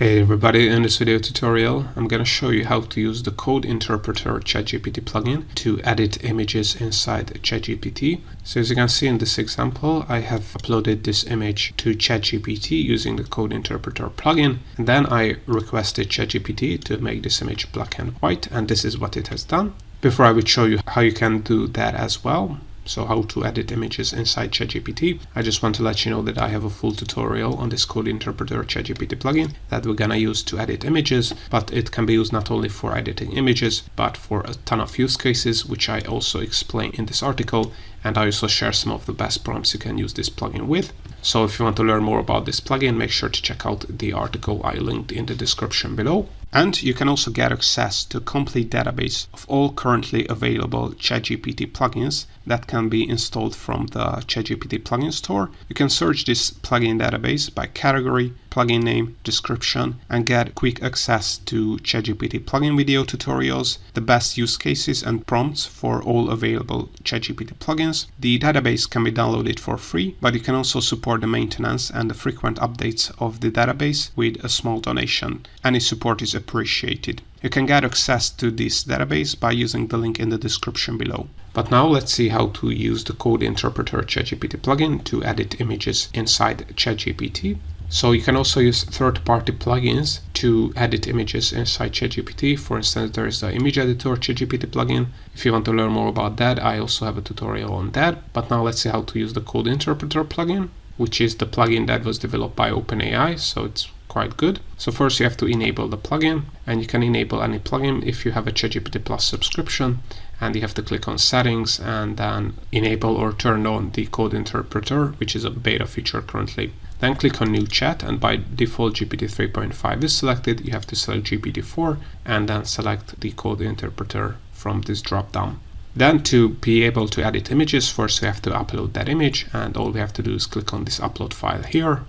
Hey everybody, in this video tutorial I'm going to show you how to use the Code Interpreter ChatGPT plugin to edit images inside ChatGPT. So as you can see in this example, I have uploaded this image to ChatGPT using the Code Interpreter plugin, and then I requested ChatGPT to make this image black and white, and this is what it has done. Before I would show you how you can do that as well, so how to edit images inside ChatGPT, I just want to let you know that I have a full tutorial on this Code Interpreter ChatGPT plugin that we're gonna use to edit images, but it can be used not only for editing images, but for a ton of use cases, which I also explain in this article, and I also share some of the best prompts you can use this plugin with. So if you want to learn more about this plugin, make sure to check out the article I linked in the description below. And you can also get access to a complete database of all currently available ChatGPT plugins that can be installed from the ChatGPT plugin store. You can search this plugin database by category, plugin name, description, and get quick access to ChatGPT plugin video tutorials, the best use cases and prompts for all available ChatGPT plugins. The database can be downloaded for free, but you can also support the maintenance and the frequent updates of the database with a small donation. Any support is appreciated. You can get access to this database by using the link in the description below. But now let's see how to use the Code Interpreter ChatGPT plugin to edit images inside ChatGPT. So you can also use third-party plugins to edit images inside ChatGPT. For instance, there is the Image Editor ChatGPT plugin. If you want to learn more about that, I also have a tutorial on that. But now let's see how to use the Code Interpreter plugin, which is the plugin that was developed by OpenAI, so it's quite good. So first you have to enable the plugin, and you can enable any plugin if you have a ChatGPT Plus subscription, and you have to click on settings and then enable or turn on the Code Interpreter, which is a beta feature currently. Then click on New Chat, and by default GPT 3.5 is selected. You have to select GPT-4 and then select the Code Interpreter from this drop down. Then to be able to edit images, first we have to upload that image, and all we have to do is click on this upload file here,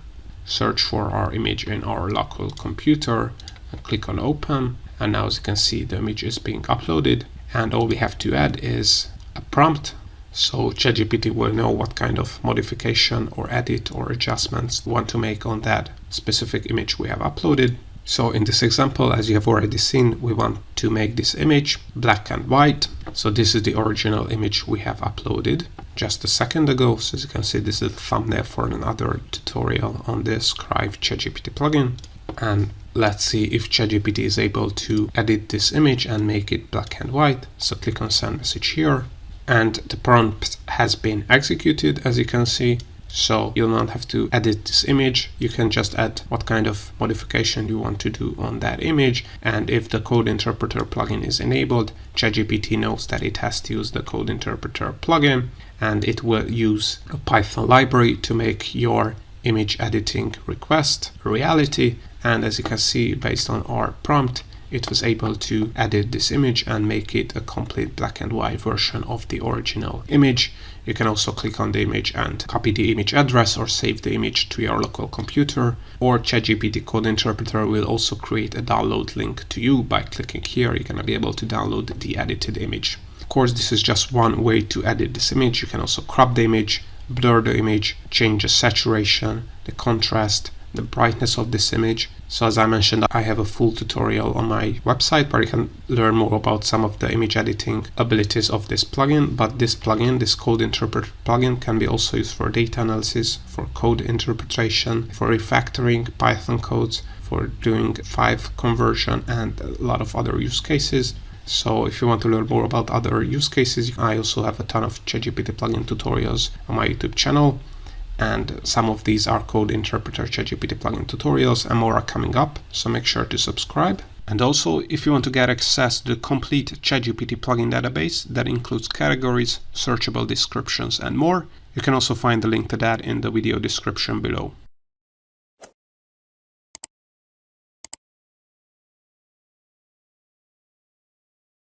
search for our image in our local computer, and click on open, and now as you can see the image is being uploaded, and all we have to add is a prompt. So ChatGPT will know what kind of modification or edit or adjustments we want to make on that specific image we have uploaded. So in this example, as you have already seen, we want to make this image black and white. So this is the original image we have uploaded just a second ago. So as you can see, this is the thumbnail for another tutorial on this Scribe ChatGPT plugin. And let's see if ChatGPT is able to edit this image and make it black and white. So click on send message here, and the prompt has been executed, as you can see. So you'll not have to edit this image. You can just add what kind of modification you want to do on that image. And if the Code Interpreter plugin is enabled, ChatGPT knows that it has to use the Code Interpreter plugin, and it will use a Python library to make your image editing request a reality. And as you can see, based on our prompt, it was able to edit this image and make it a complete black and white version of the original image. You can also click on the image and copy the image address or save the image to your local computer, or ChatGPT Code Interpreter will also create a download link to you. By clicking here, you're going to be able to download the edited image. Of course, this is just one way to edit this image. You can also crop the image, blur the image, change the saturation, the contrast, the brightness of this image. So as I mentioned, I have a full tutorial on my website where you can learn more about some of the image editing abilities of this plugin. But this plugin, this Code Interpreter plugin, can be also used for data analysis, for code interpretation, for refactoring Python codes, for doing file conversion, and a lot of other use cases. So if you want to learn more about other use cases, I also have a ton of ChatGPT plugin tutorials on my YouTube channel. And some of these are Code Interpreter ChatGPT plugin tutorials, and more are coming up, so make sure to subscribe. And also, if you want to get access to the complete ChatGPT plugin database that includes categories, searchable descriptions, and more, you can also find the link to that in the video description below.